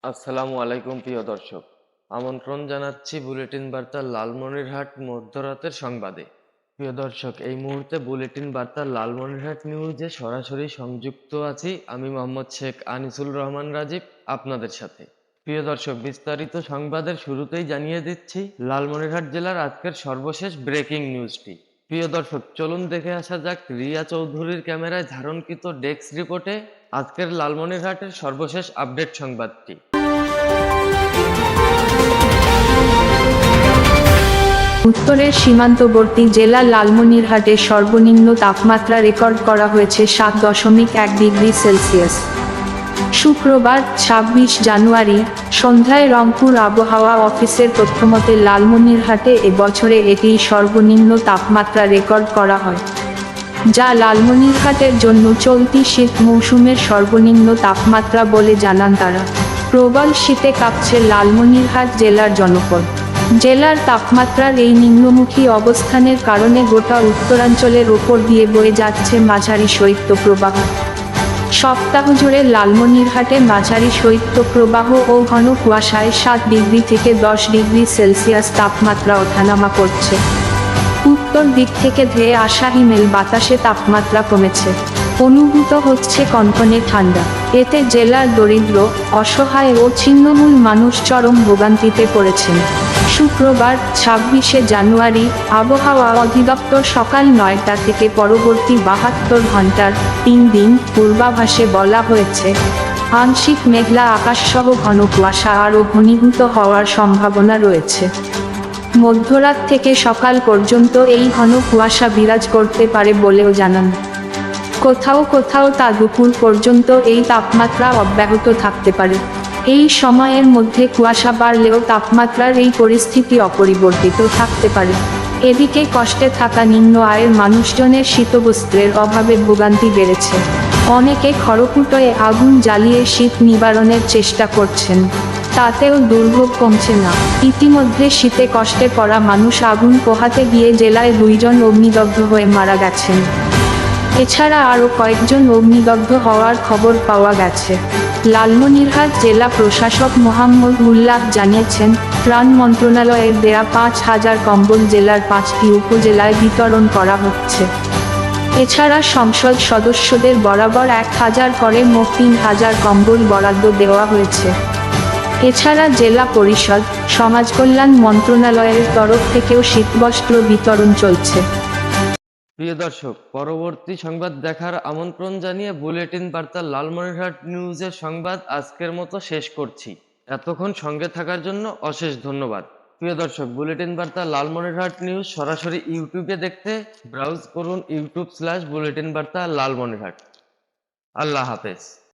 আসসালামু আলাইকুম প্রিয় দর্শক, আমন্ত্রণ জানাচ্ছি বুলেটিন বার্তা লালমনিরহাট মধ্যরাতের সংবাদে। প্রিয় দর্শক, এই মুহূর্তে বুলেটিন বার্তা লালমনিরহাট নিউজে সরাসরি সংযুক্ত আছি আমি মোহাম্মদ শেখ আনিসুল রহমান রাজীব আপনাদের সাথে। প্রিয় দর্শক, বিস্তারিত সংবাদের শুরুতেই জানিয়ে দিচ্ছি লালমনিরহাট জেলার আজকের সর্বশেষ ব্রেকিং নিউজটি। প্রিয় দর্শক, চলুন দেখে আসা যাক রিয়া চৌধুরীর ক্যামেরায় ধারণকৃত ডেস্ক রিপোর্টে আজকের লালমনিরহাটের সর্বশেষ আপডেট সংবাদটি। উত্তরের সীমান্তবর্তী জেলা লালমনিরহাটে সর্বনিম্ন তাপমাত্রা রেকর্ড করা হয়েছে 7.1 ডিগ্রি সেলসিয়াস। শুক্রবার 26 জানুয়ারি সন্ধ্যায় রংপুর আবহাওয়া অফিসের তথ্যমতে লালমনিরহাটে এবছরে এটি সর্বনিম্ন তাপমাত্রা রেকর্ড করা হয়, যা লালমনিরহাটের জন্য চলতি শীত মৌসুমের সর্বনিম্ন তাপমাত্রা বলে জানান তারা। প্রবল শীতে কাঁপছে লালমনিরহাট জেলার জনপদ। জেলার তাপমাত্রার এই নিম্নমুখী অবস্থানের কারণে গোটা উত্তরাঞ্চলের ওপর দিয়ে বয়ে যাচ্ছে মাঝারি শৈত্যপ্রবাহ। সপ্তাহ জুড়ে লালমনিরহাটে মাঝারি শৈত্যপ্রবাহ ও ঘন কুয়াশায় 7 ডিগ্রি থেকে 10 ডিগ্রি সেলসিয়াস তাপমাত্রা ওঠানামা করছে। উত্তর দিক থেকে ধেয়ে আসা হিমেল বাতাসে তাপমাত্রা কমেছে। অনুভূত হচ্ছে কনকনে ঠান্ডা। এতে জেলার দরিদ্র, অসহায় ও ছিন্নমূল মানুষ চরম ভোগান্তিতে পড়েছেন। শুক্রবার 26 জানুয়ারি আবহাওয়া অধিদপ্তর সকাল 9টা থেকে পরবর্তী 72 ঘন্টার 3 দিন পূর্বাভাসে বলা হয়েছে, আংশিক মেঘলা আকাশসহ ঘন কুয়াশা আরও ঘনীভূত হওয়ার সম্ভাবনা রয়েছে। মধ্যরাত থেকে সকাল পর্যন্ত এই ঘন কুয়াশা বিরাজ করতে পারে বলেও জানান। কোথাও কোথাও তা দুপুর পর্যন্ত এই তাপমাত্রা অব্যাহত থাকতে পারে। এই সময়ের মধ্যে কুয়াশা বাড়লেও তাপমাত্রার এই পরিস্থিতি অপরিবর্তিত থাকতে পারে। এদিকে কষ্টে থাকা নিম্ন আয়ের মানুষজনের শীতবস্ত্রের অভাবে ভোগান্তি বেড়েছে। অনেকে খড়কুটোয় আগুন জ্বালিয়ে শীত নিবারণের চেষ্টা করছেন, তাতেও দুর্ভোগ কমছে না। ইতিমধ্যে শীতে কষ্টে পড়া মানুষ আগুন পোহাতে গিয়ে জেলায় 2 জন অগ্নিদগ্ধ হয়ে মারা গেছেন। এছাড়া আরও কয়েকজন অগ্নিদগ্ধ হওয়ার খবর পাওয়া গেছে। লালমনিরহাট জেলা প্রশাসক মোহাম্মদ উল্লাহ জানিয়েছেন, ত্রাণ মন্ত্রণালয়ের দেয়া 5,000 কম্বল জেলার 5টি উপজেলায় বিতরণ করা হচ্ছে। এছাড়া সংসদ সদস্যদের বরাবর 1,000 করে মোট 3,000 কম্বল বরাদ্দ দেওয়া হয়েছে। এছাড়া জেলা পরিষদ, সমাজকল্যাণ মন্ত্রণালয়ের তরফ থেকেও শীতবস্ত্র বিতরণ চলছে। প্রিয় দর্শক, পরবর্তী সংবাদ দেখার আমন্ত্রণ জানিয়ে বুলেটিন বার্তা লালমনিরহাট নিউজের সংবাদ আজকের মতো শেষ করছি। এতক্ষণ সঙ্গে থাকার জন্য অশেষ ধন্যবাদ। প্রিয় দর্শক, বুলেটিন বার্তা লালমনিরহাট নিউজ সরাসরি ইউটিউবে দেখতে ব্রাউজ করুন youtube/বুলেটিন বার্তা লালমনিরহাট। আল্লাহ হাফেজ।